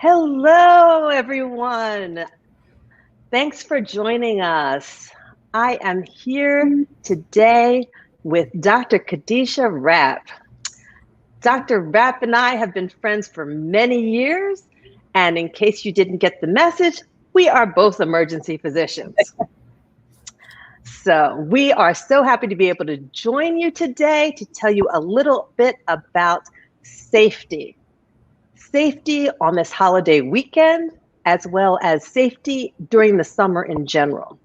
Hello, everyone. Thanks for joining us. I am here today with Dr. Kadisha Rapp. Dr. Rapp and I have been friends for many years, and in case you didn't get the message, we are both emergency physicians. So we are so happy to be able to join you today to tell you a little bit about safety. Safety on this holiday weekend, as well as safety during the summer in general.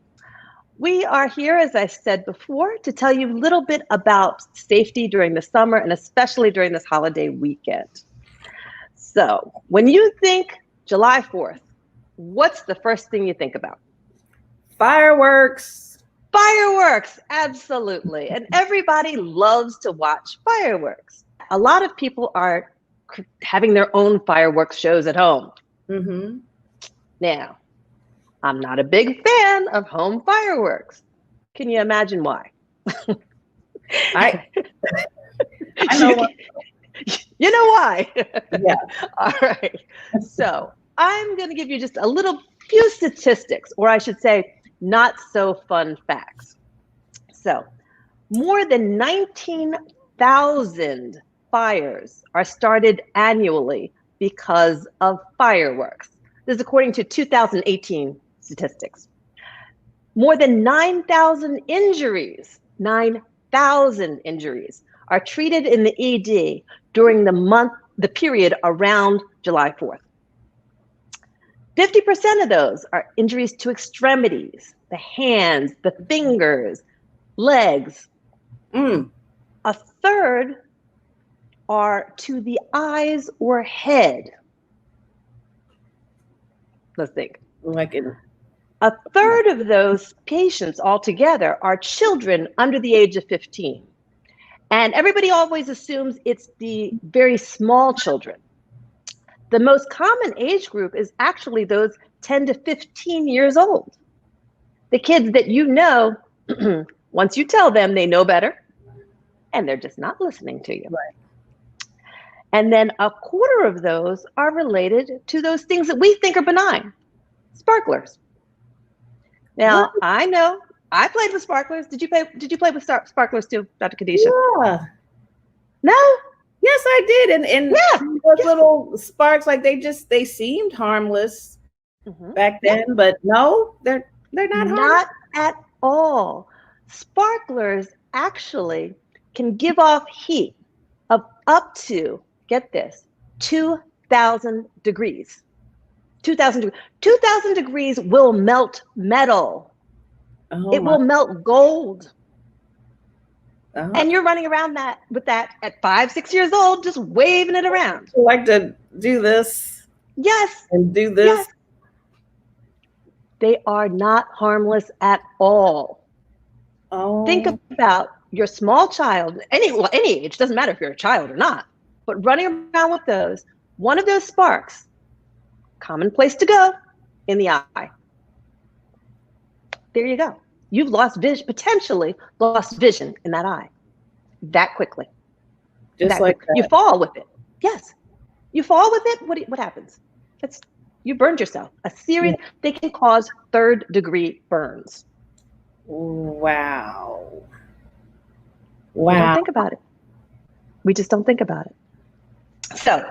We are here, as I said before, to tell you a little bit about safety during the summer and especially during this holiday weekend. So, when you think July 4th, what's the first thing you think about? Fireworks. Fireworks, absolutely. And everybody loves to watch fireworks. A lot of people are having their own fireworks shows at home. Mm-hmm. Now, I'm not a big fan of home fireworks. Can you imagine why? I know what. You know why? Yeah. All right. So I'm going to give you just a little few statistics, or I should say, not so fun facts. So more than 19,000 fires are started annually because of fireworks. This is according to 2018 statistics. More than 9,000 injuries are treated in the ED during the period around July 4th. 50% of those are injuries to extremities, the hands, the fingers, legs. A third are to the eyes or head. Let's think. A third of those patients altogether are children under the age of 15. And everybody always assumes it's the very small children. The most common age group is actually those 10 to 15 years old. The kids that you know, once you tell them, they know better, and they're just not listening to you. Right. And then a quarter of those are related to those things that we think are benign, sparklers. Now, What? I know I played with sparklers. Did you play with sparklers too, Dr. Kadisha? Yeah. No? Yes, I did. And Yeah. those little sparks, like they seemed harmless back then, but no, they're not harmless. Not at all. Sparklers actually can give off heat of up to, get this, 2,000 degrees. 2,000 degrees. 2,000 degrees will melt metal. It will melt gold. And you're running around with that at 5, 6 years old, just waving it around. I like to do this. Yes. And do this. Yes. They are not harmless at all. Oh. Think about your small child, any age, doesn't matter if you're a child or not, but running around with those, one of those sparks, common place to go, in the eye. There you go. You've potentially lost vision in that eye that quickly. Just like that. You fall with it. Yes. You fall with it, what happens? You burned yourself. They can cause 3rd-degree burns. Wow. We don't think about it. We just don't think about it. So,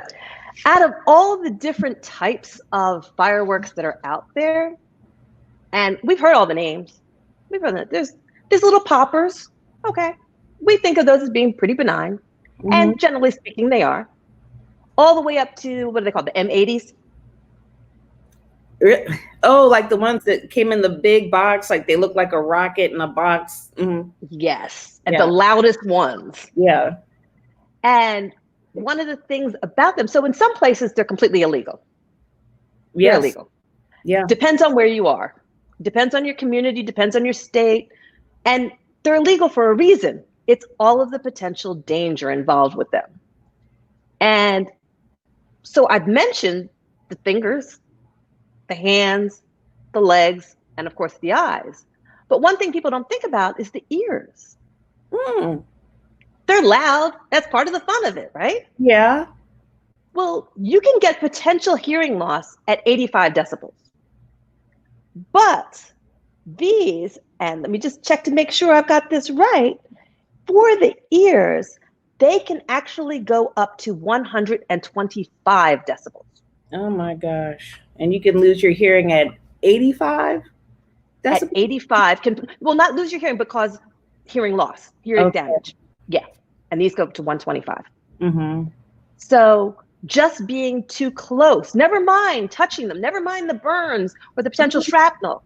out of all the different types of fireworks that are out there, and we've heard all the names. We've heard that there's little poppers. Okay. We think of those as being pretty benign. And generally speaking, they are. All the way up to, what do they call the M80s? Oh, like the ones that came in the big box, like they look like a rocket in a box. Yes, and the loudest ones. Yeah. And one of the things about them, so in some places they're completely illegal. Yes. They're illegal. Yeah. Depends on where you are. Depends on your community, depends on your state. And they're illegal for a reason. It's all of the potential danger involved with them. And so I've mentioned the fingers, the hands, the legs, and of course the eyes. But one thing people don't think about is the ears. They're loud. That's part of the fun of it, right? Yeah. Well, you can get potential hearing loss at 85 decibels. But these, and let me just check to make sure I've got this right, for the ears, they can actually go up to 125 decibels. Oh my gosh. And you can lose your hearing at 85 At decibels? 85, will not lose your hearing, but cause hearing loss, hearing damage. Yeah. And these go up to 125. Mm-hmm. So just being too close, never mind touching them, never mind the burns or the potential shrapnel,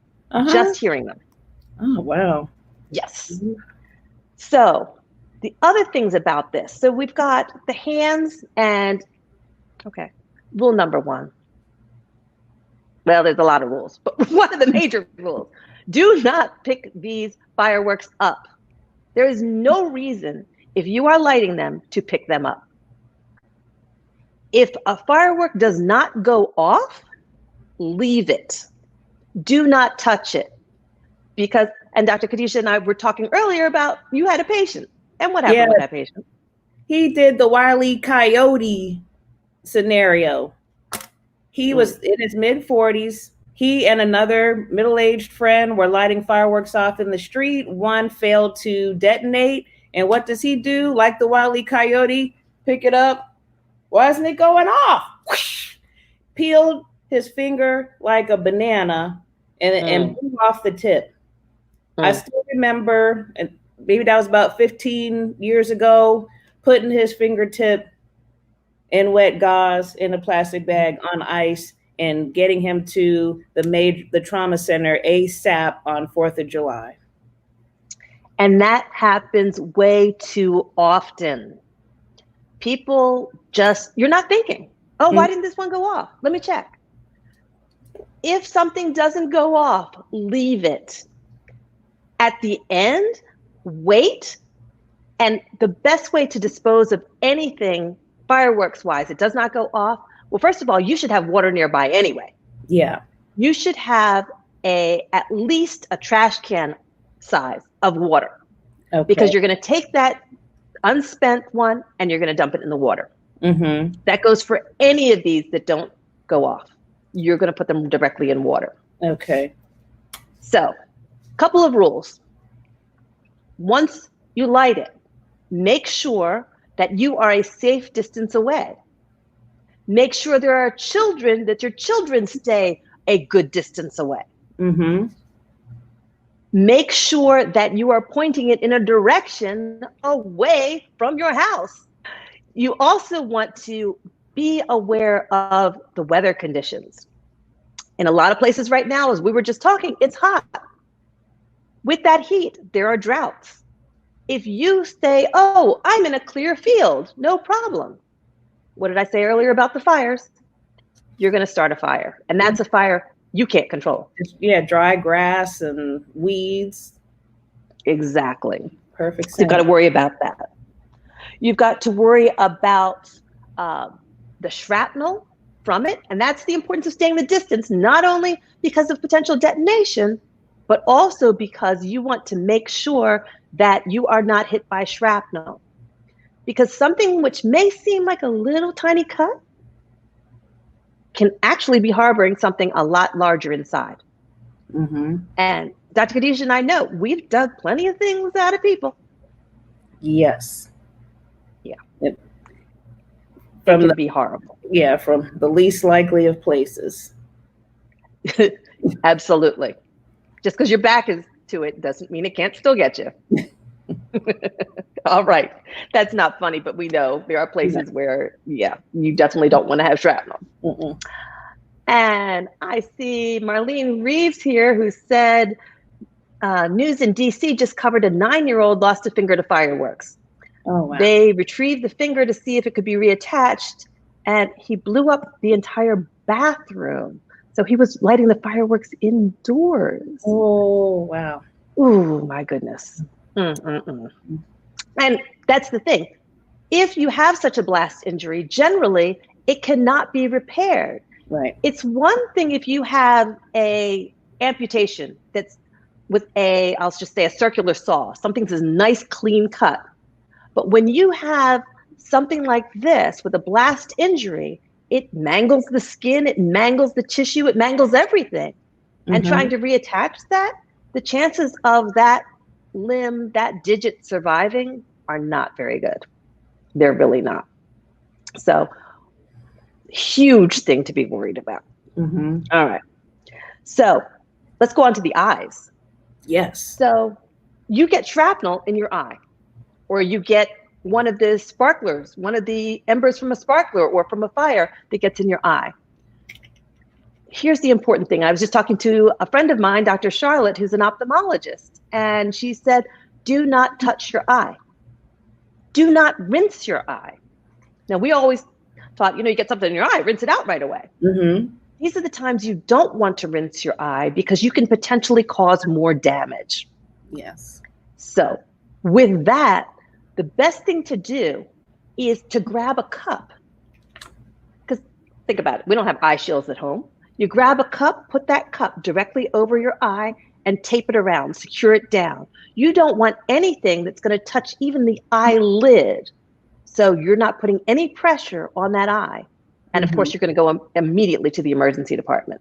just hearing them. Oh, wow. Yes. So the other things about this, so we've got the hands and, okay, rule number one. Well, there's a lot of rules, but one of the major rules, do not pick these fireworks up. There is no reason, if you are lighting them, to pick them up. If a firework does not go off, leave it. Do not touch it. Because, and Dr. Kadisha and I were talking earlier about you had a patient. And what happened with that patient? He did the Wile E. Coyote scenario. He was in his mid-40s. He and another middle-aged friend were lighting fireworks off in the street. One failed to detonate. And what does he do? Like the Wile E. Coyote, pick it up. Why isn't it going off? Whoosh! Peeled his finger like a banana and blew off the tip. I still remember, and maybe that was about 15 years ago, putting his fingertip in wet gauze in a plastic bag on ice and getting him to the trauma center ASAP on 4th of July. And that happens way too often. People just, you're not thinking, oh, why didn't this one go off? Let me check. If something doesn't go off, leave it. At the end, wait. And the best way to dispose of anything fireworks-wise, it does not go off. Well, first of all, you should have water nearby anyway. Yeah. You should have at least a trash can size of water. Okay. Because you're going to take that unspent one and you're going to dump it in the water. Mm-hmm. That goes for any of these that don't go off. You're going to put them directly in water. Okay. So, couple of rules. Once you light it, make sure that you are a safe distance away. Make sure there are children, that your children stay a good distance away. Mm-hmm. Make sure that you are pointing it in a direction away from your house. You also want to be aware of the weather conditions. In a lot of places right now, as we were just talking, it's hot. With that heat, there are droughts. If you say, oh, I'm in a clear field, no problem. What did I say earlier about the fires? You're going to start a fire, and that's a fire you can't control. Yeah, dry grass and weeds. Exactly. Perfect sense. You've got to worry about that. You've got to worry about the shrapnel from it, and that's the importance of staying the distance, not only because of potential detonation, but also because you want to make sure that you are not hit by shrapnel. Because something which may seem like a little tiny cut can actually be harboring something a lot larger inside. Mm-hmm. And Dr. Kadisha and I know we've dug plenty of things out of people. Yes. Yeah. It can be horrible. Yeah, from the least likely of places. Absolutely. Just because your back is to it doesn't mean it can't still get you. All right. That's not funny, but we know there are places where, you definitely don't want to have shrapnel. Mm-mm. And I see Marlene Reeves here, who said, news in DC just covered a 9-year-old lost a finger to fireworks. Oh, wow. They retrieved the finger to see if it could be reattached, and he blew up the entire bathroom. So he was lighting the fireworks indoors. Oh, wow. Ooh, my goodness. Mm-mm-mm. And that's the thing. If you have such a blast injury, generally, it cannot be repaired. Right. It's one thing if you have a amputation that's with I'll just say a circular saw, something's a nice clean cut. But when you have something like this with a blast injury, it mangles the skin, it mangles the tissue, it mangles everything. And trying to reattach that, the chances of that limb, that digit surviving are not very good. They're really not. So, huge thing to be worried about. All right. So, let's go on to the eyes. Yes. So, you get shrapnel in your eye, or you get one of the sparklers, one of the embers from a sparkler or from a fire that gets in your eye. Here's the important thing. I was just talking to a friend of mine, Dr. Charlotte, who's an ophthalmologist, and she said, do not touch your eye. Do not rinse your eye. Now, we always thought, you get something in your eye, rinse it out right away. These are the times you don't want to rinse your eye because you can potentially cause more damage. Yes. So with that, the best thing to do is to grab a cup. Because think about it, we don't have eye shields at home. You grab a cup, put that cup directly over your eye and tape it around, secure it down. You don't want anything that's going to touch even the eyelid. So you're not putting any pressure on that eye. And of course, you're going to go immediately to the emergency department.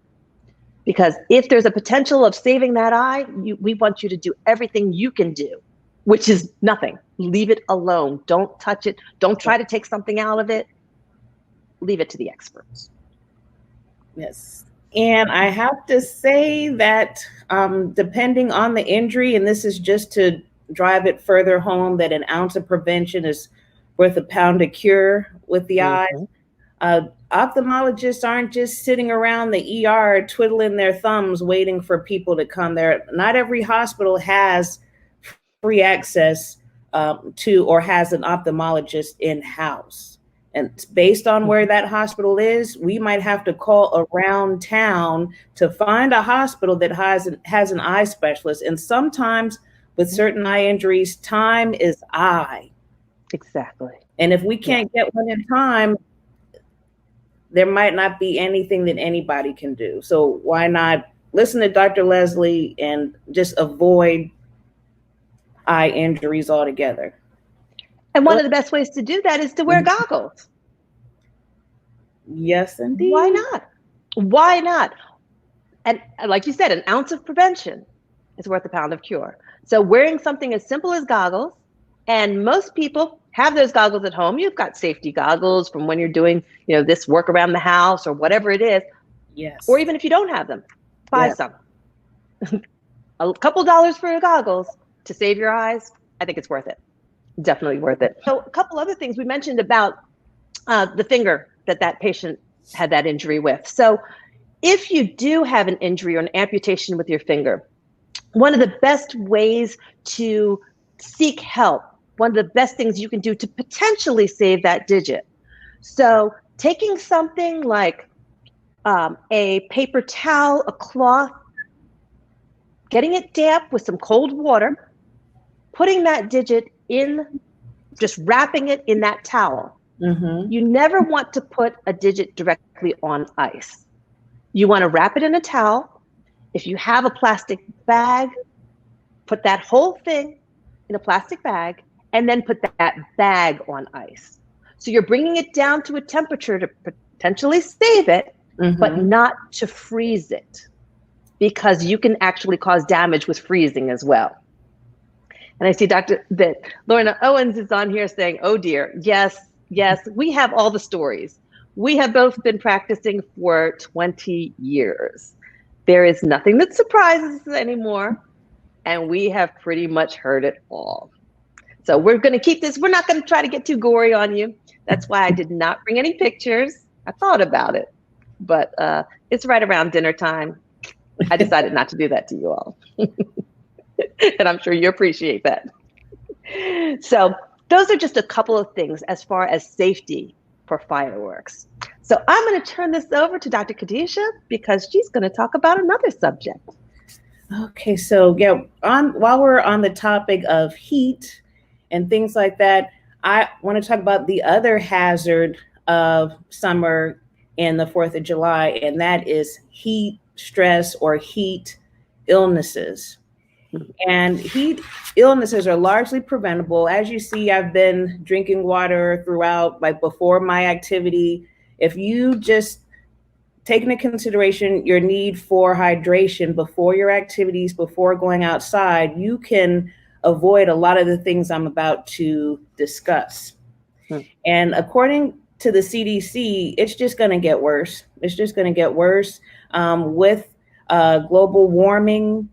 Because if there's a potential of saving that eye, we want you to do everything you can do, which is nothing. Leave it alone. Don't touch it. Don't try to take something out of it. Leave it to the experts. Yes. And I have to say that depending on the injury, and this is just to drive it further home, that an ounce of prevention is worth a pound of cure with the eyes. Ophthalmologists aren't just sitting around the ER twiddling their thumbs waiting for people to come there. Not every hospital has free access to or has an ophthalmologist in-house. And based on where that hospital is, we might have to call around town to find a hospital that has an eye specialist. And sometimes with certain eye injuries, time is eye. Exactly. And if we can't get one in time, there might not be anything that anybody can do. So why not listen to Dr. Leslie and just avoid eye injuries altogether? And one of the best ways to do that is to wear goggles. Yes, indeed. Why not? Why not? And like you said, an ounce of prevention is worth a pound of cure. So wearing something as simple as goggles, and most people have those goggles at home. You've got safety goggles from when you're doing, this work around the house or whatever it is. Yes. Or even if you don't have them, buy some. A couple dollars for your goggles to save your eyes. I think it's worth it. Definitely worth it. So a couple other things we mentioned about the finger that patient had that injury with. So if you do have an injury or an amputation with your finger, one of the best ways to seek help, one of the best things you can do to potentially save that digit. So taking something like a paper towel, a cloth, getting it damp with some cold water, putting that digit in, just wrapping it in that towel. You never want to put a digit directly on ice. You want to wrap it in a towel. If you have a plastic bag, put that whole thing in a plastic bag and then put that bag on ice. So you're bringing it down to a temperature to potentially save it, but not to freeze it, because you can actually cause damage with freezing as well. And I see that Lorna Owens is on here saying, oh dear, yes, we have all the stories. We have both been practicing for 20 years. There is nothing that surprises us anymore, and we have pretty much heard it all. So we're going to keep this. We're not going to try to get too gory on you. That's why I did not bring any pictures. I thought about it, but it's right around dinner time. I decided not to do that to you all. And I'm sure you appreciate that. So those are just a couple of things as far as safety for fireworks. So I'm going to turn this over to Dr. Kadisha because she's going to talk about another subject. Okay, so while we're on the topic of heat and things like that, I want to talk about the other hazard of summer and the 4th of July, and that is heat stress or heat illnesses. Mhm. And heat illnesses are largely preventable. As you see, I've been drinking water throughout, like before my activity. If you just take into consideration your need for hydration before your activities, before going outside, you can avoid a lot of the things I'm about to discuss. Mhm. And according to the CDC, it's just going to get worse. It's just going to get worse with global warming.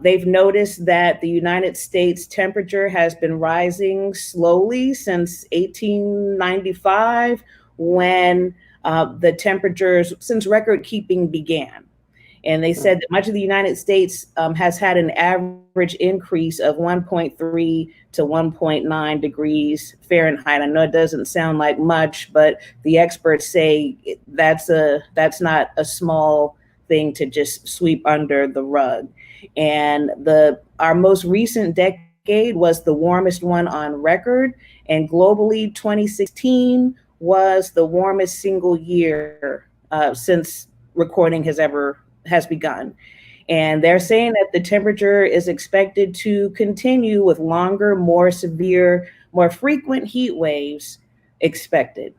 They've noticed that the United States temperature has been rising slowly since 1895, when the temperatures, since record keeping began. And they said that much of the United States has had an average increase of 1.3 to 1.9 degrees Fahrenheit. I know it doesn't sound like much, but the experts say that's not a small thing to just sweep under the rug. And the our most recent decade was the warmest one on record, and globally, 2016 was the warmest single year since recording has begun. And they're saying that the temperature is expected to continue with longer, more severe, more frequent heat waves expected.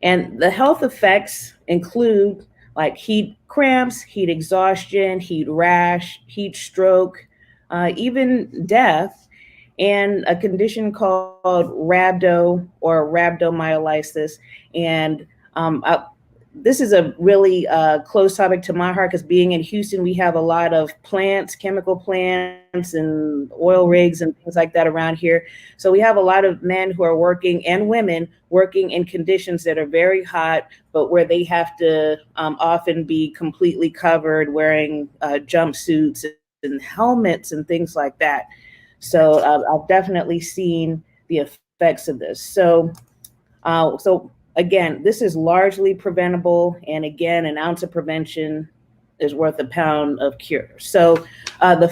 And the health effects include like heat cramps, heat exhaustion, heat rash, heat stroke, even death, and a condition called rhabdomyolysis. And this is a really close topic to my heart, because being in Houston, we have a lot of plants, chemical plants, and oil rigs and things like that around here. So we have a lot of men who are working, and women working, in conditions that are very hot, but where they have to often be completely covered, wearing jumpsuits and helmets and things like that. So I've definitely seen the effects of this. So again, this is largely preventable, and again, an ounce of prevention is worth a pound of cure. So the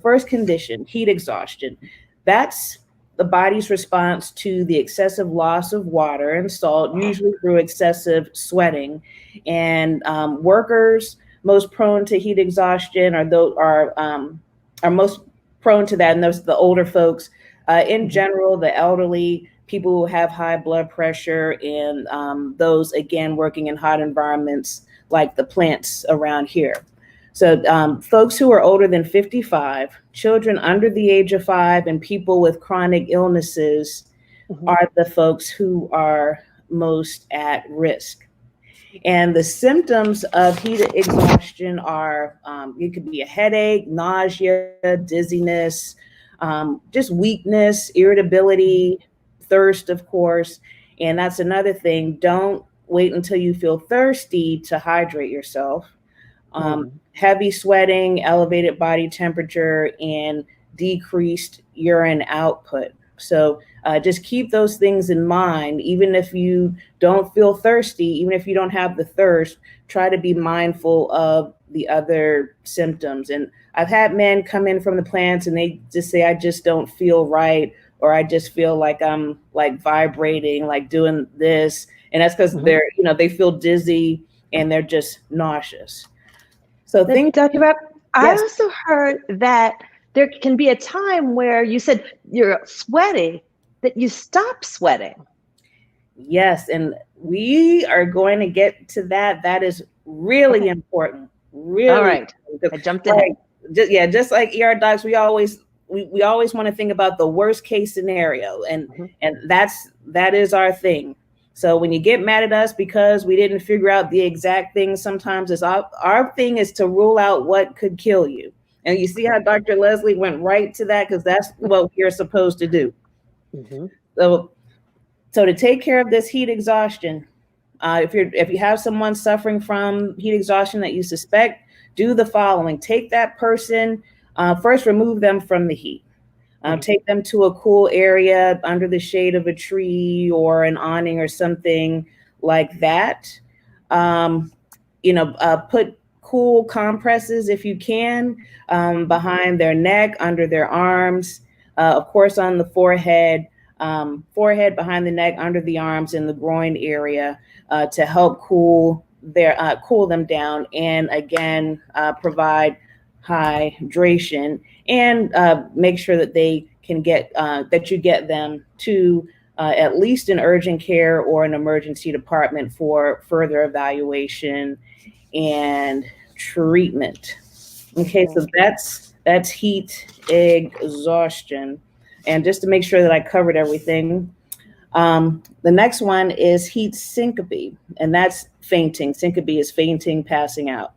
first condition, heat exhaustion, that's the body's response to the excessive loss of water and salt, usually through excessive sweating. And workers most prone to heat exhaustion are most prone to that, and those the older folks. In general, the elderly, people who have high blood pressure, and those, again, working in hot environments like the plants around here. So folks who are older than 55, children under the age of 5, and people with chronic illnesses Mhm. are the folks who are most at risk. And the symptoms of heat exhaustion are it could be a headache, nausea, dizziness, just weakness, irritability, thirst, of course. And that's another thing. Don't wait until you feel thirsty to hydrate yourself. Heavy sweating, elevated body temperature, and decreased urine output. So just keep those things in mind. Even if you don't feel thirsty, even if you don't have the thirst, try to be mindful of the other symptoms. And I've had men come in from the plants, and they just say, I just don't feel right, or I just feel like I'm like vibrating, like doing this. And that's because Mhm. they feel dizzy, and they're just nauseous. So But things, Dr. Rep, I yes, also heard that there can be a time where you said you're sweating, that you stop sweating. yes. And we are going to get to that. That is really Okay. important. All Really. right. Because I jumped ahead. like just like ER docs, we always want to think about the worst case scenario. And Mhm. and that is our thing. So when you get mad at us because we didn't figure out the exact thing, sometimes it's our thing is to rule out what could kill you. And you see how Dr. Leslie went right to that, because that's what we're supposed to do. Mhm. So so to take care of this heat exhaustion, if you have someone suffering from heat exhaustion that you suspect, do the following: take that person, first remove them from the heat. Mhm. Take them to a cool area under the shade of a tree or an awning or something like that. Um, put cool compresses, if you can, behind their neck, under their arms, of course, on the forehead, behind the neck, under the arms, in the groin area, to help cool them down, and again, provide hydration, and make sure that they can get that you get them to at least an urgent care or an emergency department for further evaluation and treatment. Okay, Okay. so that's heat exhaustion. And just to make sure that I covered everything, the next one is heat syncope, and that's fainting. Syncope is fainting, passing out.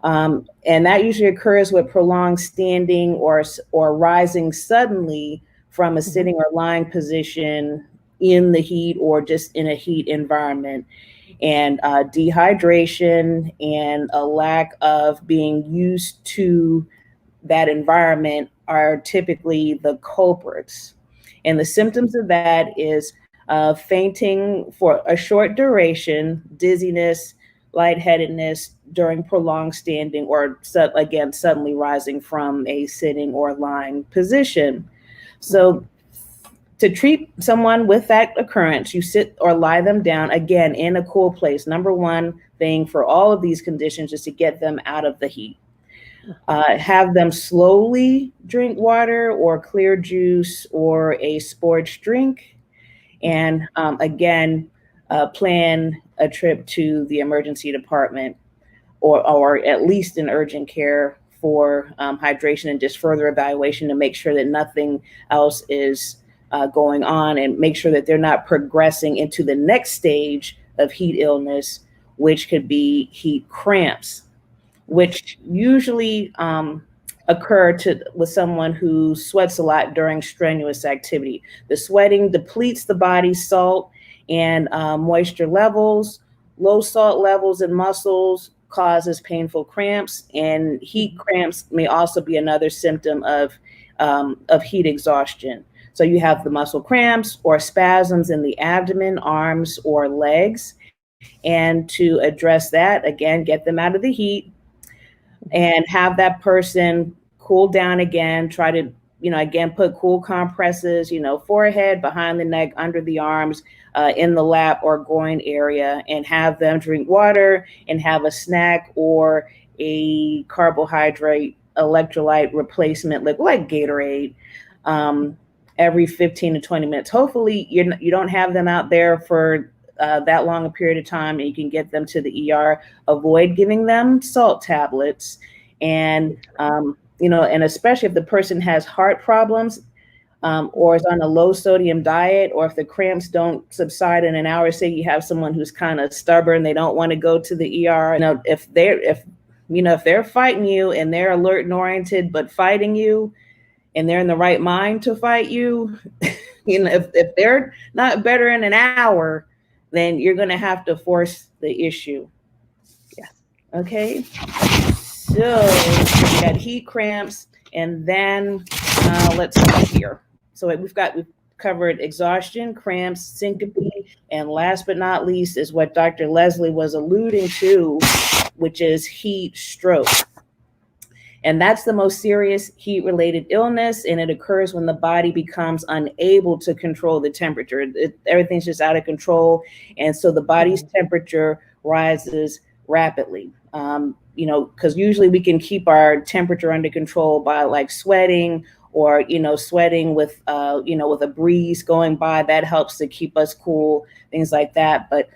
And that usually occurs with prolonged standing or rising suddenly from a Mhm. sitting or lying position in the heat or just in a heat environment. And dehydration and a lack of being used to that environment are typically the culprits. And the symptoms of that is fainting for a short duration, dizziness, lightheadedness during prolonged standing, or again, suddenly rising from a sitting or lying position. So, to treat someone with that occurrence, you sit or lie them down again in a cool place. Number one thing for all of these conditions is to get them out of the heat. Have them slowly drink water or clear juice or a sports drink. And again, plan a trip to the emergency department or at least an urgent care for hydration and just further evaluation to make sure that nothing else is going on, and make sure that they're not progressing into the next stage of heat illness, which could be heat cramps, which usually occur with someone who sweats a lot during strenuous activity. The sweating depletes the body's salt and moisture levels. Low salt levels in muscles causes painful cramps, and heat cramps may also be another symptom of heat exhaustion. So you have the muscle cramps or spasms in the abdomen, arms, or legs. And to address that, again, get them out of the heat and have that person cool down again. Try to, again, put cool compresses, forehead, behind the neck, under the arms, in the lap or groin area, and have them drink water and have a snack or a carbohydrate electrolyte replacement, like Gatorade, every 15 to 20 minutes. Hopefully you don't have them out there for that long a period of time, and you can get them to the ER. Avoid giving them salt tablets, and and especially if the person has heart problems, or is on a low sodium diet, or if the cramps don't subside in an hour. Say you have someone who's kind of stubborn, they don't want to go to the ER. If they're fighting you and they're alert and oriented, but fighting you, and they're in the right mind to fight you, if they're not better in an hour, then you're going to have to force the issue. Yes. Okay. So we got heat cramps, and then let's see here. So we've covered exhaustion, cramps, syncope, and last but not least is what Dr. Leslie was alluding to, which is heat stroke. And that's the most serious heat-related illness, and it occurs when the body becomes unable to control the temperature. Everything's just out of control, and so the body's temperature rises rapidly. Because usually we can keep our temperature under control by like sweating, or sweating with with a breeze going by. That helps to keep us cool, things like that. But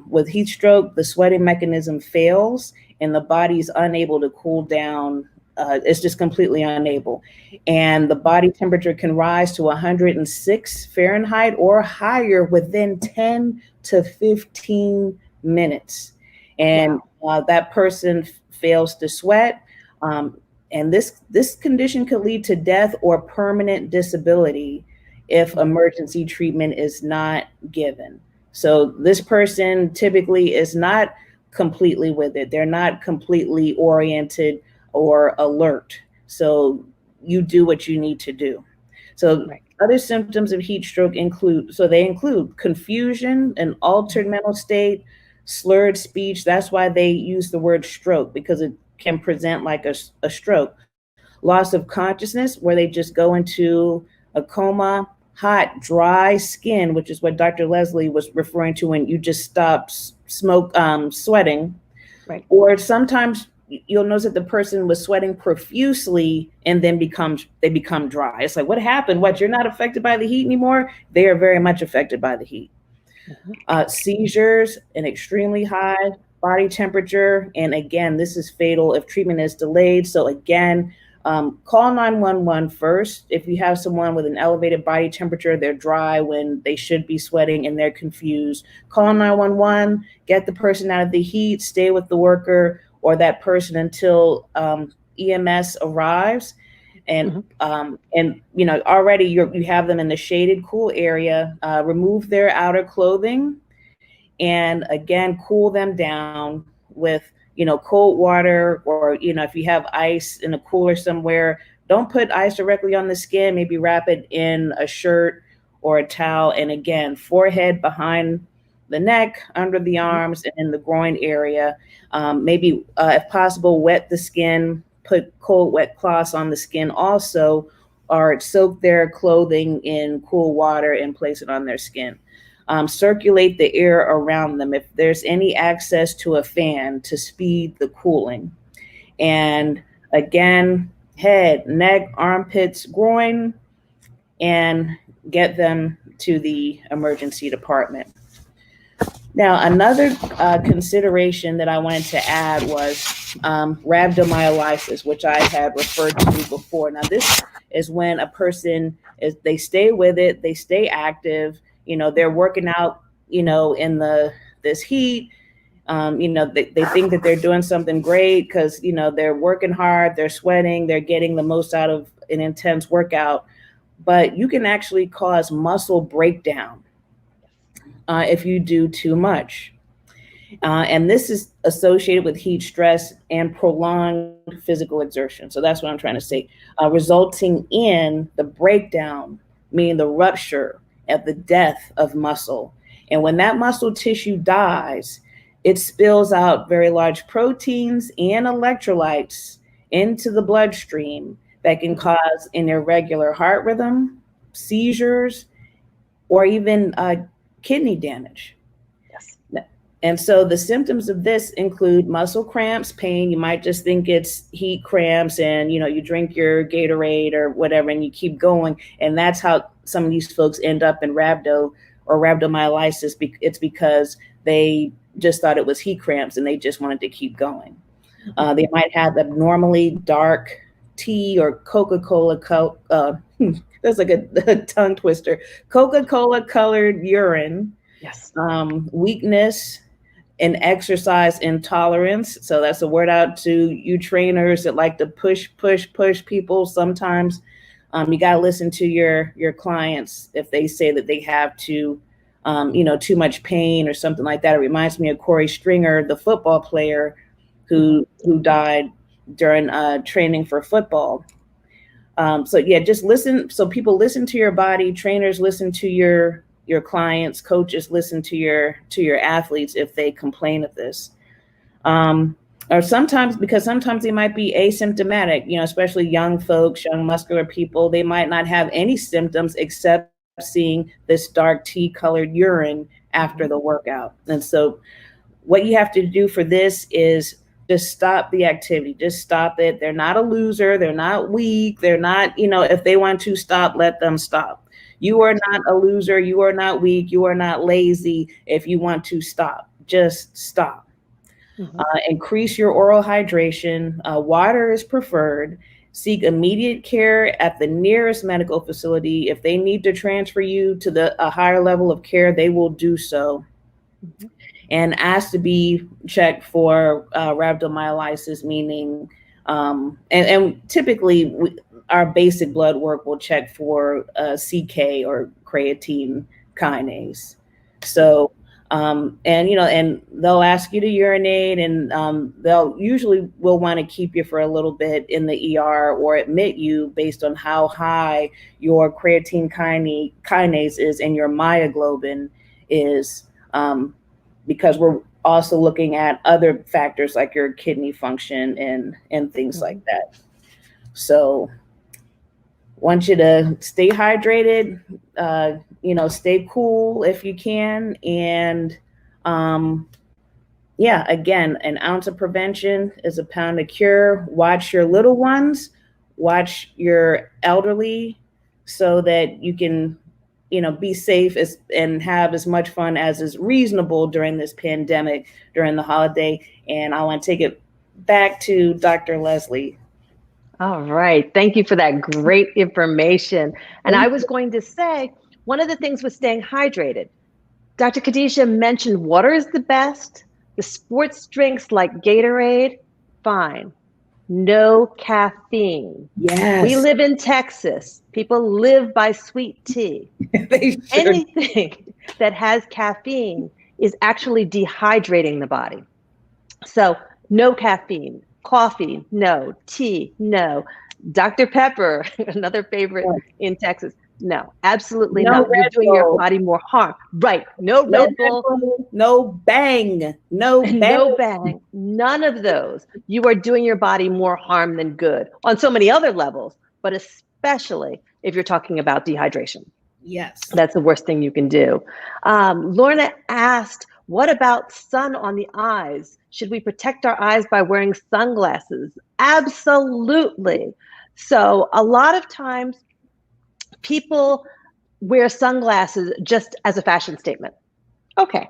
with heat stroke, the sweating mechanism fails, and the body's unable to cool down. It's just completely unable. And the body temperature can rise to 106 Fahrenheit or higher within 10 to 15 minutes. And that person fails to sweat. And this condition could lead to death or permanent disability if emergency treatment is not given. So this person typically is not completely with it. They're not completely oriented or alert. So you do what you need to do. So other symptoms of heat stroke include confusion, an altered mental state, slurred speech. That's why they use the word stroke, because it can present like a stroke. Loss of consciousness, where they just go into a coma. Hot, dry skin, which is what Dr. Leslie was referring to when you just stop sweating. Right. Or sometimes you'll notice that the person was sweating profusely and then they become dry. It's like, what happened? What, you're not affected by the heat anymore? They are very much affected by the heat. Seizures, an extremely high body temperature. And again, this is fatal if treatment is delayed. So again, call 911 first. If you have someone with an elevated body temperature, they're dry when they should be sweating and they're confused, call 911, get the person out of the heat, stay with the worker or that person until EMS arrives. And already you have them in the shaded, cool area. Remove their outer clothing, and again, cool them down with cold water, or if you have ice in a cooler somewhere, don't put ice directly on the skin. Maybe wrap it in a shirt or a towel. And again, forehead, behind the neck, under the arms, and in the groin area. Maybe, if possible, wet the skin. Put cold, wet cloths on the skin also, or soak their clothing in cool water and place it on their skin. Circulate the air around them if there's any access to a fan to speed the cooling. And again, head, neck, armpits, groin, and get them to the emergency department. Now, another consideration that I wanted to add was rhabdomyolysis, which I had referred to before. Now, this is when a person they stay with it, they stay active, they're working out, in this heat. They think that they're doing something great because, they're working hard, they're sweating, they're getting the most out of an intense workout. But you can actually cause muscle breakdown if you do too much. And this is associated with heat stress and prolonged physical exertion. So that's what I'm trying to say, resulting in the breakdown, meaning the rupture at the death of muscle. And when that muscle tissue dies, it spills out very large proteins and electrolytes into the bloodstream that can cause an irregular heart rhythm, seizures, or even kidney damage. Yes. And so the symptoms of this include muscle cramps, pain. You might just think it's heat cramps and, you drink your Gatorade or whatever, and you keep going. And that's how some of these folks end up in rhabdo or rhabdomyolysis. It's because they just thought it was heat cramps and they just wanted to keep going. They might have abnormally dark tea or Coca-Cola. That's like a tongue twister. Coca-Cola colored urine. Yes. Weakness and exercise intolerance. So that's a word out to you trainers that like to push people. Sometimes you got to listen to your clients if they say that they have too much pain or something like that. It reminds me of Corey Stringer, the football player who died during training for football. So yeah, just listen. So people listen to your body, trainers listen to your clients, coaches listen to your athletes if they complain of this. Or sometimes they might be asymptomatic, especially young folks, young muscular people, they might not have any symptoms except seeing this dark tea colored urine after the workout. And so what you have to do for this is just stop the activity, just stop it. They're not a loser. They're not weak. They're not, if they want to stop, let them stop. You are not a loser. You are not weak. You are not lazy. If you want to stop, just stop. Increase your oral hydration. Water is preferred. Seek immediate care at the nearest medical facility. If they need to transfer you to a higher level of care, they will do so. And ask to be checked for rhabdomyolysis, meaning, and typically our basic blood work will check for CK or creatine kinase. So, and they'll ask you to urinate, and they'll usually will want to keep you for a little bit in the ER or admit you based on how high your creatine kinase is and your myoglobin is, because we're also looking at other factors like your kidney function and things like that. So want you to stay hydrated, stay cool if you can, and Yeah, again, an ounce of prevention is a pound of cure. Watch your little ones, watch your elderly, so that you can, be safe and have as much fun as is reasonable during this pandemic, during the holiday. And I want to take it back to Dr. Leslie. All right. Thank you for that great information. And I was going to say, one of the things was staying hydrated. Dr. Kadisha mentioned water is the best. The sports drinks like Gatorade, fine. No caffeine. We Yes, live in Texas. People live by sweet tea. they should. Anything that has caffeine is actually dehydrating the body. So, no caffeine. Coffee, no. Tea, no. Dr. Pepper, another favorite in Texas. No, absolutely No not. You're Red doing your Bull. body more harm. Right. No No Red Red Bull, Bull. No Bang. No Bang. no bang, none of those. You are doing your body more harm than good on so many other levels, but especially if you're talking about dehydration. Yes. That's the worst thing you can do. Lorna asked, what about sun on the eyes? Should we protect our eyes by wearing sunglasses? Absolutely. So a lot of times people wear sunglasses just as a fashion statement. Okay,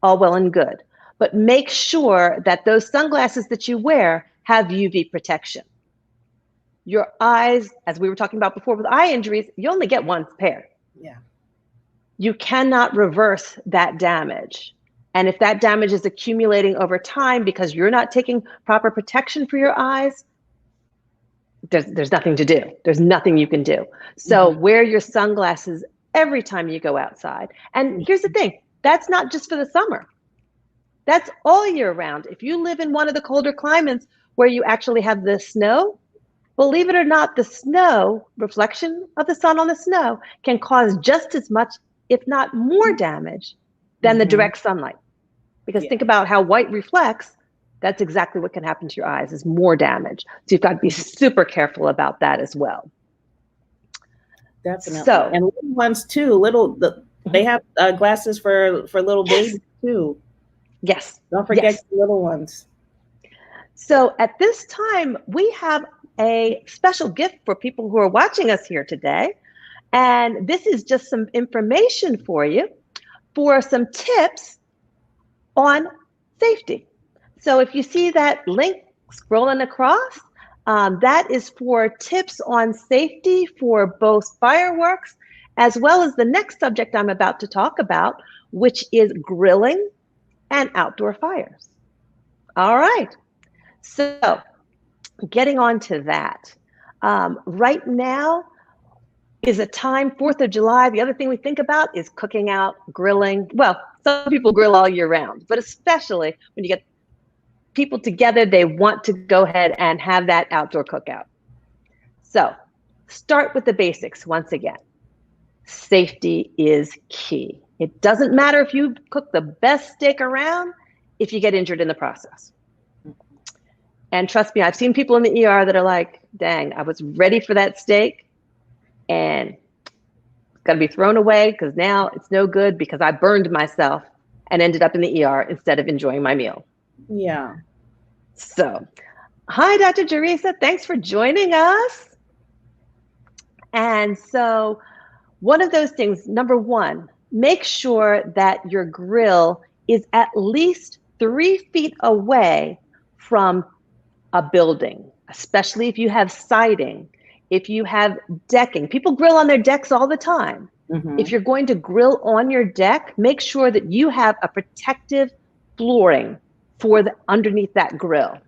all well and good. But make sure that those sunglasses that you wear have UV protection. Your eyes, as we were talking about before with eye injuries, you only get one pair. Yeah. You cannot reverse that damage. And if that damage is accumulating over time because you're not taking proper protection for your eyes, there's nothing to do. There's nothing you can do. So wear your sunglasses every time you go outside. And here's the thing, that's not just for the summer. That's all year round. If you live in one of the colder climates where you actually have the snow, believe it or not, the snow, reflection of the sun on the snow, can cause just as much, if not more damage than the direct sunlight. Because think about how white reflects. That's exactly what can happen to your eyes, is more damage. So you've got to be super careful about that as well. Definitely. So, and little ones too. They have glasses for little babies too. Yes. Don't forget the little ones. So at this time, we have a special gift for people who are watching us here today. And this is just some information for you for some tips on safety. So if you see that link scrolling across, that is for tips on safety for both fireworks as well as the next subject I'm about to talk about, which is grilling and outdoor fires. All right. So getting on to that. Right now is a time, 4th of July. The other thing we think about is cooking out, grilling. Well, some people grill all year round, but especially when you get people together, they want to go ahead and have that outdoor cookout. So start with the basics once again. Safety is key. It doesn't matter if you cook the best steak around if you get injured in the process. And trust me, I've seen people in the ER that are like, dang, I was ready for that steak and it's got to be thrown away because now it's no good because I burned myself and ended up in the ER instead of enjoying my meal. Yeah. So, hi, Dr. Jerisa. Thanks for joining us. And so, one of those things, number one, make sure that your grill is at least 3 feet away from a building, especially if you have siding, if you have decking. People grill on their decks all the time. If you're going to grill on your deck, make sure that you have a protective flooring for underneath that grill.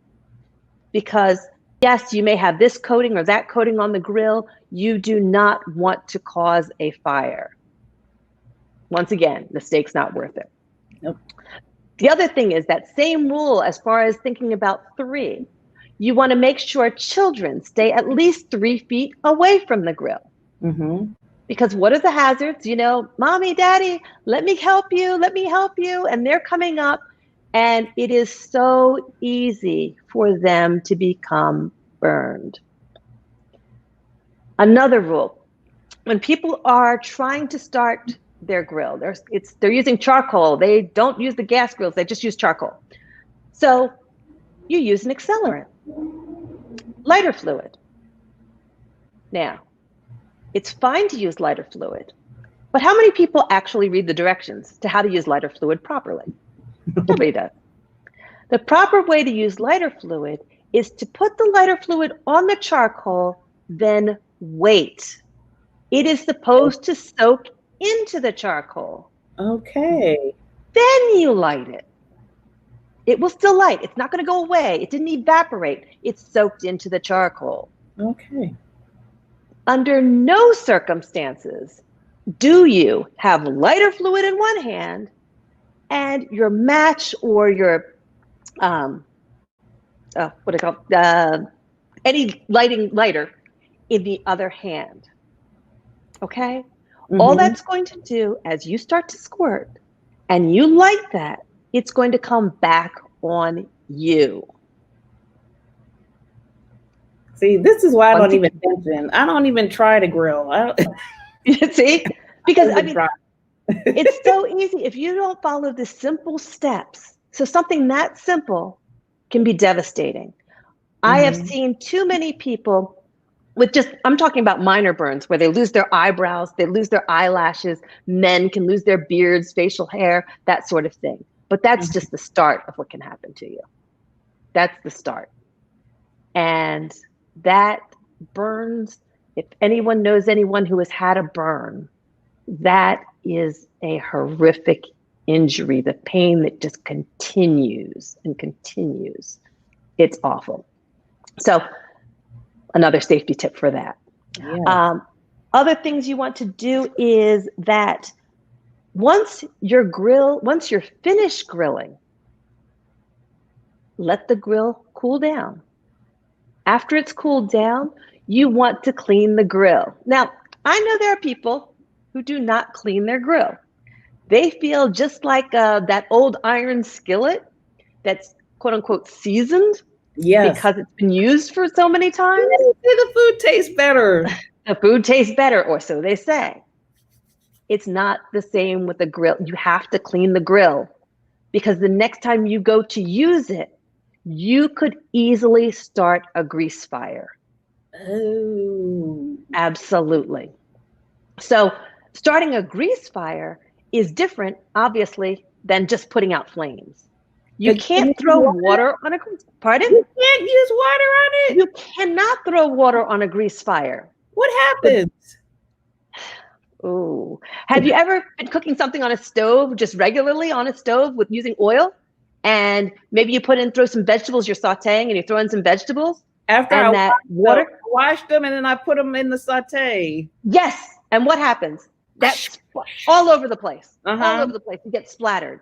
Because yes, you may have this coating or that coating on the grill. You do not want to cause a fire. Once again, the steak's not worth it. Nope. The other thing is that same rule as far as thinking about 3. You want to make sure children stay at least 3 feet away from the grill. Because what are the hazards? You know, mommy, daddy, let me help you. Let me help you. And they're coming up. And it is so easy for them to become burned. Another rule, when people are trying to start their grill, they're using charcoal. They don't use the gas grills. They just use charcoal. So you use an accelerant, lighter fluid. Now, it's fine to use lighter fluid, but how many people actually read the directions to how to use lighter fluid properly? Nobody does. The proper way to use lighter fluid is to put the lighter fluid on the charcoal, then wait. It is supposed to soak into the charcoal. Okay. Then you light it. It will still light. It's not going to go away. It didn't evaporate. It's soaked into the charcoal. Okay. Under no circumstances do you have lighter fluid in one hand and your match or your what do you call any lighter in the other hand. Okay? All that's going to do as you start to squirt and you light that, it's going to come back on you. See, this is why I don't even mention. I don't even try to grill. See? Because I mean, it's so easy if you don't follow the simple steps. So something that simple can be devastating. I have seen too many people with I'm talking about minor burns where they lose their eyebrows, they lose their eyelashes, men can lose their beards, facial hair, that sort of thing. But that's just the start of what can happen to you. That's the start. And that burns, if anyone knows anyone who has had a burn, that is a horrific injury. The pain that just continues and continues. It's awful. So another safety tip for that. Yes. Other things you want to do is that once you're finished grilling, let the grill cool down. After it's cooled down, you want to clean the grill. Now, I know there are people who do not clean their grill. They feel just like that old iron skillet that's quote unquote seasoned. Yes. Because it's been used for so many times. The food tastes better. The food tastes better, or so they say. It's not the same with the grill. You have to clean the grill because the next time you go to use it, you could easily start a grease fire. Oh. Absolutely. So starting a grease fire is different, obviously, than just putting out flames. You can't throw water on a grease. Pardon? You can't use water on it? You cannot throw water on a grease fire. What happens? Ooh. Have you ever been cooking something on a stove, just regularly on a stove with using oil? And maybe you throw some vegetables you're sauteing and you throw in some vegetables? After I washed them and then I put them in the saute. Yes. And what happens? That's all over the place. All over the place. You get splattered.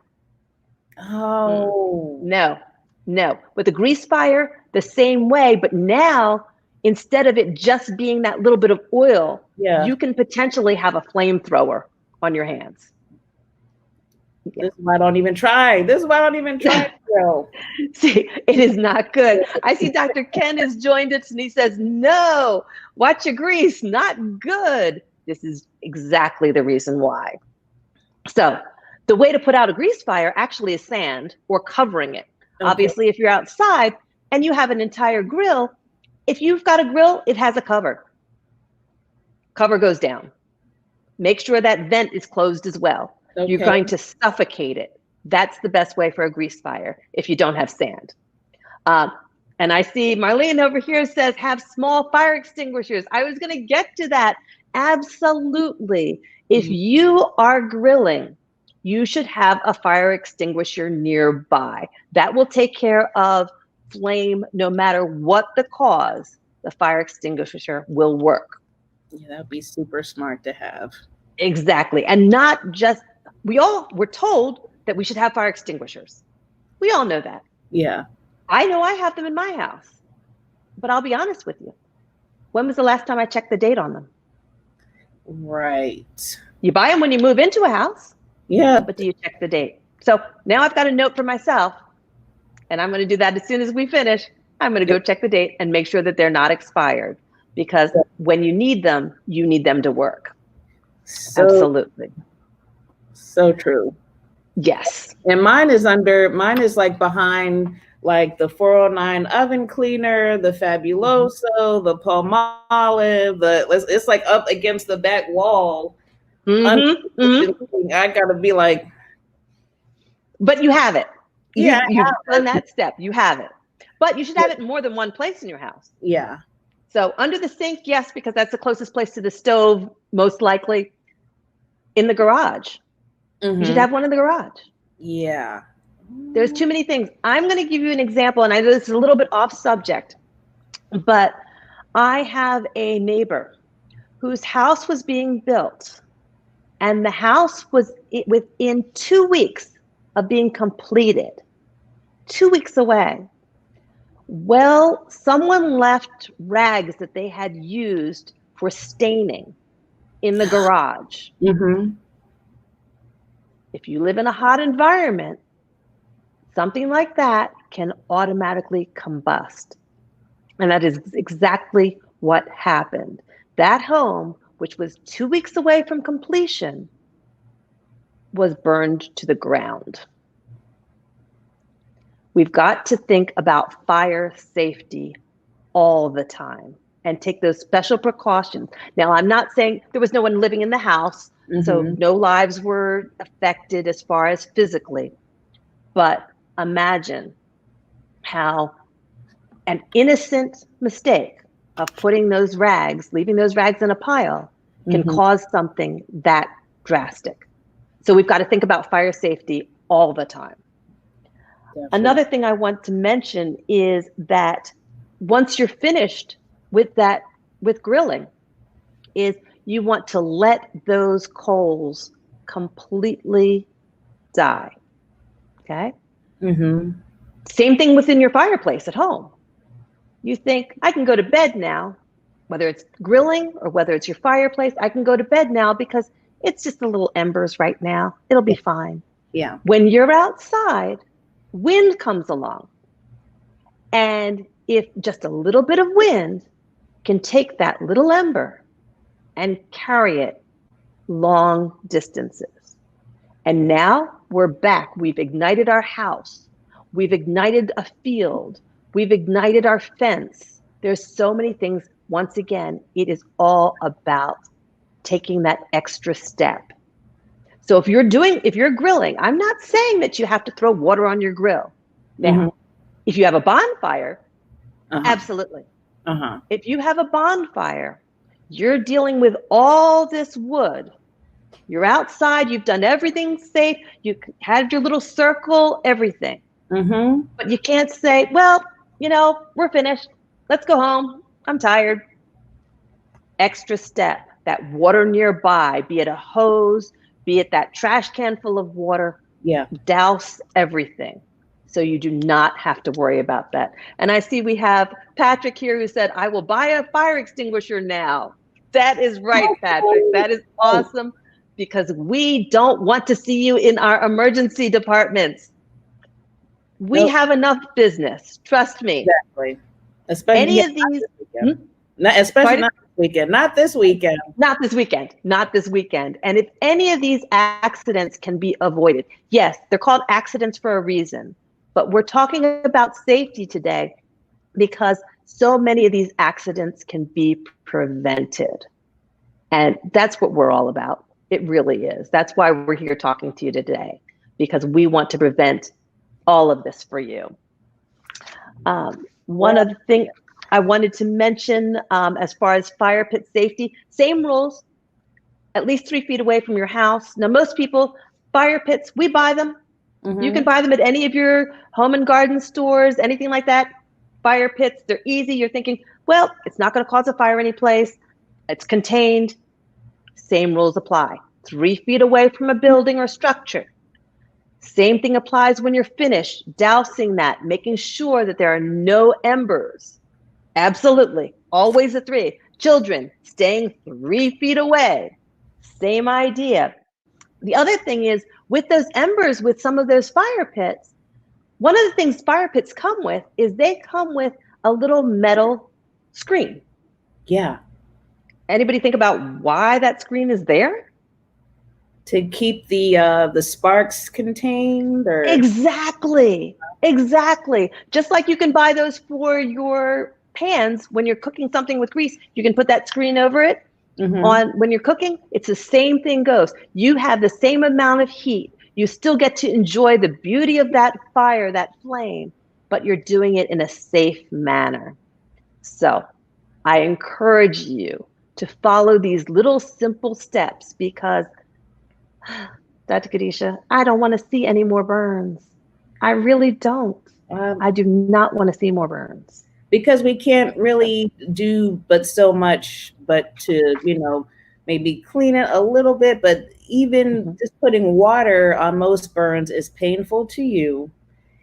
Oh. No. With a grease fire, the same way, but now instead of it just being that little bit of oil, you can potentially have a flamethrower on your hands. Yeah. This is why I don't even try. See, it is not good. I see Dr. Ken has joined us and he says, no, watch your grease, not good. This is exactly the reason why. So the way to put out a grease fire actually is sand or covering it. Okay. Obviously, if you're outside and you have an entire grill, if you've got a grill, it has a cover. Cover goes down. Make sure that vent is closed as well. Okay. You're going to suffocate it. That's the best way for a grease fire if you don't have sand. And I see Marlene over here says, have small fire extinguishers. I was going to get to that. Absolutely. If you are grilling, you should have a fire extinguisher nearby. That will take care of flame no matter what the cause. The fire extinguisher will work. Yeah, that'd be super smart to have. Exactly. And not just, we're told that we should have fire extinguishers. We all know that. Yeah. I know I have them in my house, but I'll be honest with you. When was the last time I checked the date on them? Right. You buy them when you move into a house. Yeah. But do you check the date? So now I've got a note for myself, and I'm going to do that as soon as we finish. I'm going to go check the date and make sure that they're not expired, because when you need them to work. Absolutely. So true. Yes. And mine is like behind like the 409 oven cleaner, the Fabuloso, the Palmolive, it's like up against the back wall. I gotta be like, but you have it. Yeah, You've done that step. You have it. But you should have it in more than one place in your house. Yeah. So under the sink, yes, because that's the closest place to the stove, most likely. In the garage. You should have one in the garage. Yeah. There's too many things. I'm going to give you an example, and I know this is a little bit off subject, but I have a neighbor whose house was being built, and the house was within 2 weeks of being completed. 2 weeks away. Well, someone left rags that they had used for staining in the garage. If you live in a hot environment, something like that can automatically combust. And that is exactly what happened. That home, which was 2 weeks away from completion, was burned to the ground. We've got to think about fire safety all the time and take those special precautions. Now, I'm not saying there was no one living in the house, so no lives were affected as far as physically, but imagine how an innocent mistake of putting those rags, leaving those rags in a pile, can cause something that drastic. So we've got to think about fire safety all the time. Definitely. Another thing I want to mention is that once you're finished with grilling, is you want to let those coals completely die. Okay? Same thing within your fireplace at home. You think, I can go to bed now, whether it's grilling or whether it's your fireplace, I can go to bed now because it's just the little embers right now. It'll be fine. Yeah. When you're outside, wind comes along. And if just a little bit of wind can take that little ember and carry it long distances. And now we're back. We've ignited our house. We've ignited a field. We've ignited our fence. There's so many things. Once again, it is all about taking that extra step. So if you're grilling, I'm not saying that you have to throw water on your grill. Now, if you have a bonfire, absolutely. If you have a bonfire, you're dealing with all this wood. You're outside, you've done everything safe, you had your little circle, everything. But you can't say, well, we're finished. Let's go home. I'm tired. Extra step, that water nearby, be it a hose, be it that trash can full of water. Yeah. Douse everything. So you do not have to worry about that. And I see we have Patrick here who said, I will buy a fire extinguisher now. That is right, Patrick. That is awesome because we don't want to see you in our emergency departments. We have enough business. Trust me. Exactly. Especially not this weekend. Not this weekend. Not this weekend. Not this weekend. And if any of these accidents can be avoided, yes, they're called accidents for a reason. But we're talking about safety today because so many of these accidents can be prevented. And that's what we're all about. It really is. That's why we're here talking to you today, because we want to prevent all of this for you. One other thing I wanted to mention as far as fire pit safety, same rules, at least 3 feet away from your house. Now, most people, fire pits, we buy them. You can buy them at any of your home and garden stores, anything like that. Fire pits, they're easy. You're thinking, well, it's not going to cause a fire anyplace. It's contained. Same rules apply. 3 feet away from a building or structure. Same thing applies when you're finished, dousing that, making sure that there are no embers. Absolutely. Always a 3. Children, staying 3 feet away. Same idea. The other thing is, with those embers, with some of those fire pits, one of the things fire pits come with is they come with a little metal screen. Yeah. Anybody think about why that screen is there? to keep the sparks contained, or Exactly. Exactly. Just like you can buy those for your pans when you're cooking something with grease, you can put that screen over it. On when you're cooking, it's the same thing goes. You have the same amount of heat. You still get to enjoy the beauty of that fire, that flame, but you're doing it in a safe manner. So I encourage you to follow these little simple steps because, Dr. Kadisha, I don't want to see any more burns. I really don't. I do not want to see more burns. because we can't really do but so much, but to, maybe clean it a little bit. But even just putting water on most burns is painful to you.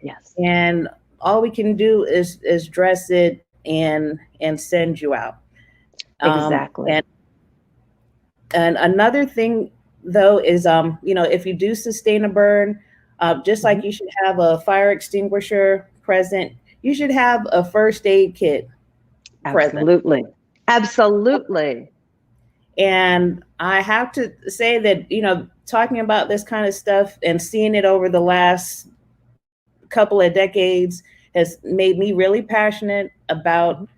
Yes. And all we can do is dress it and send you out. Exactly. And another thing though is, if you do sustain a burn, just like you should have a fire extinguisher present, you should have a first aid kit present. Absolutely. Absolutely. And I have to say that, talking about this kind of stuff and seeing it over the last couple of decades has made me really passionate about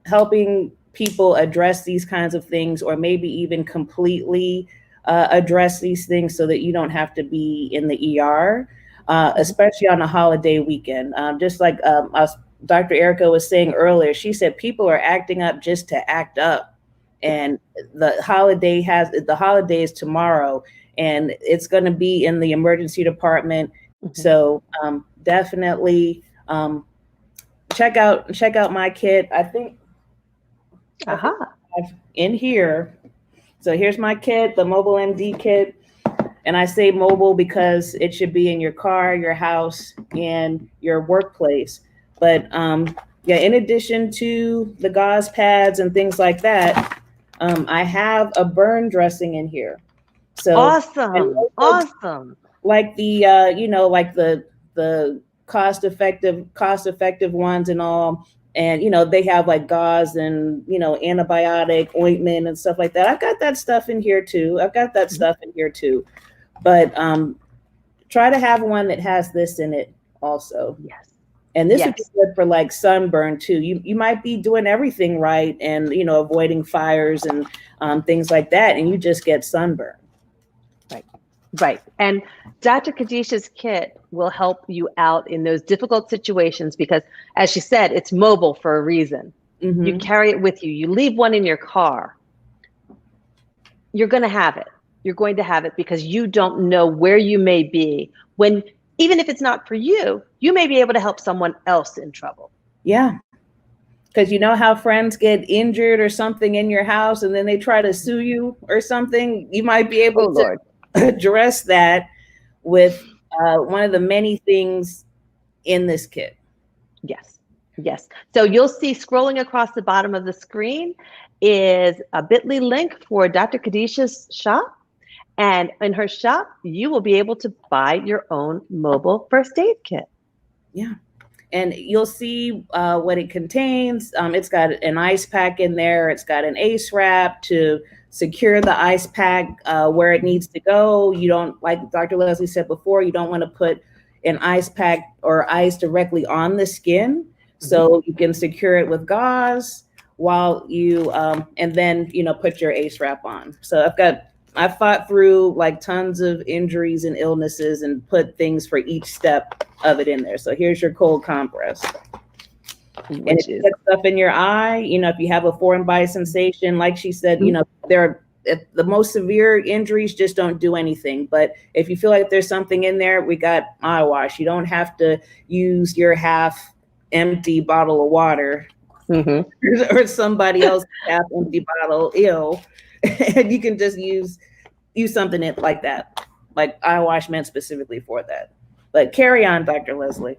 helping people address these kinds of things, or maybe even completely address these things so that you don't have to be in the ER, especially on a holiday weekend. Just like Dr. Erica was saying earlier, she said people are acting up just to act up. And the holiday is tomorrow, and it's going to be in the emergency department. So definitely check out my kit. I think in here. So here's my kit, the Mobile MD kit. And I say mobile because it should be in your car, your house, and your workplace. But in addition to the gauze pads and things like that, I have a burn dressing in here. So awesome. Like the like the cost effective ones and all. And they have like gauze and antibiotic ointment and stuff like that. I've got that stuff in here too. But try to have one that has this in it also. Yes. And this would be good for like sunburn too. You might be doing everything right and avoiding fires and things like that, and you just get sunburn. Right. And Dr. Kadisha's kit will help you out in those difficult situations because, as she said, it's mobile for a reason. You carry it with you. You leave one in your car. You're going to have it. You're going to have it because you don't know where you may be when, even if it's not for you, you may be able to help someone else in trouble. Yeah. Because you know how friends get injured or something in your house and then they try to sue you or something? You might be able to address that with one of the many things in this kit. Yes. So you'll see scrolling across the bottom of the screen is a bit.ly link for Dr. Kadisha's shop. And in her shop, you will be able to buy your own mobile first aid kit. Yeah. And you'll see what it contains. It's got an ice pack in there. It's got an ACE wrap to secure the ice pack where it needs to go. You don't, like Dr. Leslie said before, you don't want to put an ice pack or ice directly on the skin. So you can secure it with gauze while you, and then, put your ACE wrap on. So I fought through like tons of injuries and illnesses and put things for each step of it in there. So here's your cold compress. And if you get stuff in your eye, if you have a foreign body sensation, like she said, the most severe injuries just don't do anything. But if you feel like there's something in there, we got eye wash. You don't have to use your half empty bottle of water or somebody else's half empty bottle. And you can just use something like that, like eye wash meant specifically for that. But carry on, Dr. Leslie.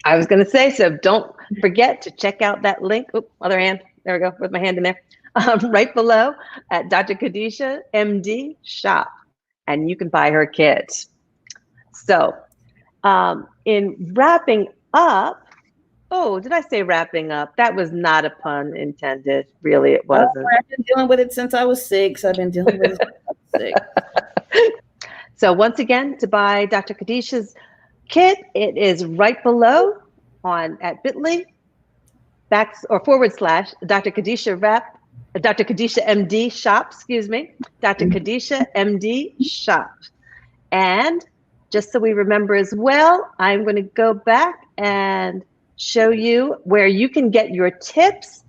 I was going to say, so don't forget to check out that link. Oop, other hand. There we go, with my hand in there. Right below at Dr. Kadisha MD shop, and you can buy her kit. So in wrapping up, Oh, did I say wrapping up? That was not a pun intended. Really, it wasn't. I've been dealing with it since I was 6. I've been dealing with it since I was 6. So once again, to buy Dr. Kadisha's kit, it is right below on at bit.ly / Dr. Kadisha Rep, Dr. Kadisha MD shop, excuse me, Dr. Kadisha MD shop. And just so we remember as well, I'm going to go back and show you where you can get your tips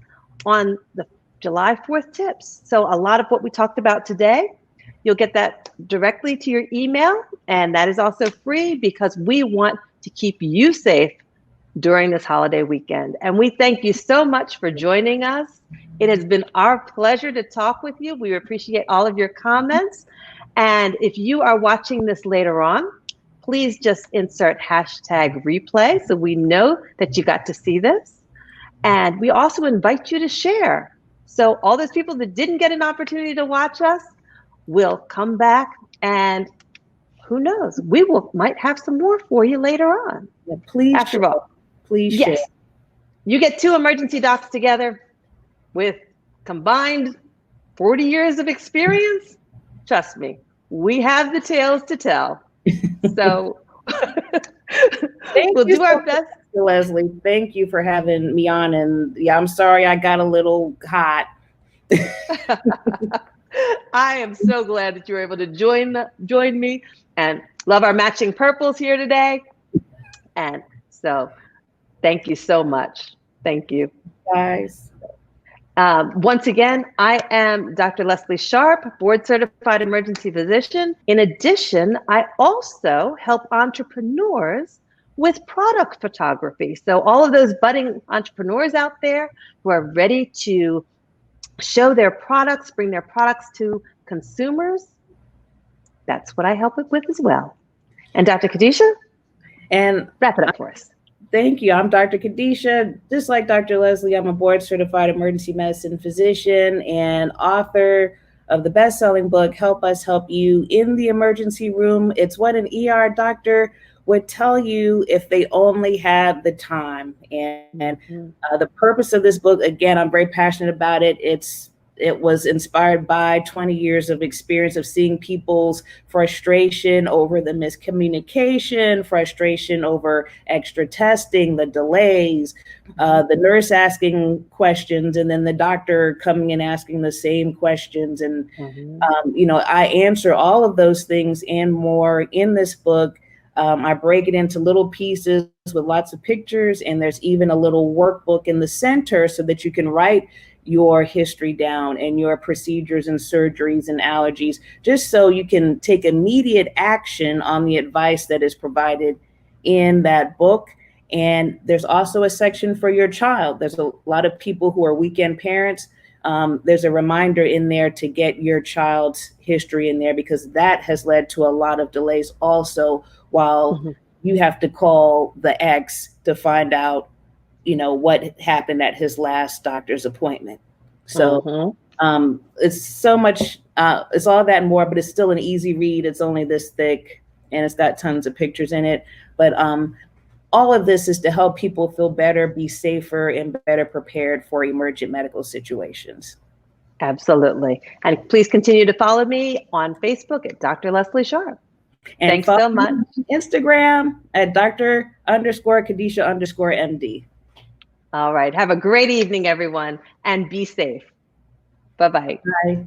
on the July 4th tips. So a lot of what we talked about today, you'll get that directly to your email, and that is also free because we want to keep you safe during this holiday weekend. And we thank you so much for joining us. It has been our pleasure to talk with you. We appreciate all of your comments. And if you are watching this later on, please just insert #replay so we know that you got to see this. And we also invite you to share. So all those people that didn't get an opportunity to watch us will come back, and who knows, we might have some more for you later on. Yeah, please, after all, please yes, share. You get 2 emergency docs together with combined 40 years of experience. Trust me, we have the tales to tell. So we'll do our best. Leslie, thank you for having me on. And yeah, I'm sorry I got a little hot. I am so glad that you were able to join me, and love our matching purples here today. And so thank you so much. Thank you. Guys. Once again, I am Dr. Leslie Sharp, board certified emergency physician. In addition, I also help entrepreneurs with product photography. So all of those budding entrepreneurs out there who are ready to show their products, bring their products to consumers, that's what I help with as well. And Dr. Kadisha, and wrap it up for us. Thank you. I'm Dr. Kadisha. Just like Dr. Leslie, I'm a board certified emergency medicine physician and author of the best-selling book, Help Us Help You in the Emergency Room. It's what an ER doctor would tell you if they only had the time. And the purpose of this book, again, I'm very passionate about it. It was inspired by 20 years of experience of seeing people's frustration over the miscommunication, frustration over extra testing, the delays, the nurse asking questions, and then the doctor coming and asking the same questions. And, I answer all of those things and more in this book. I break it into little pieces with lots of pictures, and there's even a little workbook in the center so that you can write your history down and your procedures and surgeries and allergies, just so you can take immediate action on the advice that is provided in that book. And there's also a section for your child. There's a lot of people who are weekend parents. There's a reminder in there to get your child's history in there, because that has led to a lot of delays also, while you have to call the ex to find out what happened at his last doctor's appointment. So it's so much, it's all that and more, but it's still an easy read. It's only this thick and it's got tons of pictures in it. But all of this is to help people feel better, be safer, and better prepared for emergent medical situations. Absolutely. And please continue to follow me on Facebook at Dr. Leslie Sharp. And thanks so much. Instagram at Dr._Kadisha_MD. All right. Have a great evening, everyone, and be safe. Bye-bye. Bye.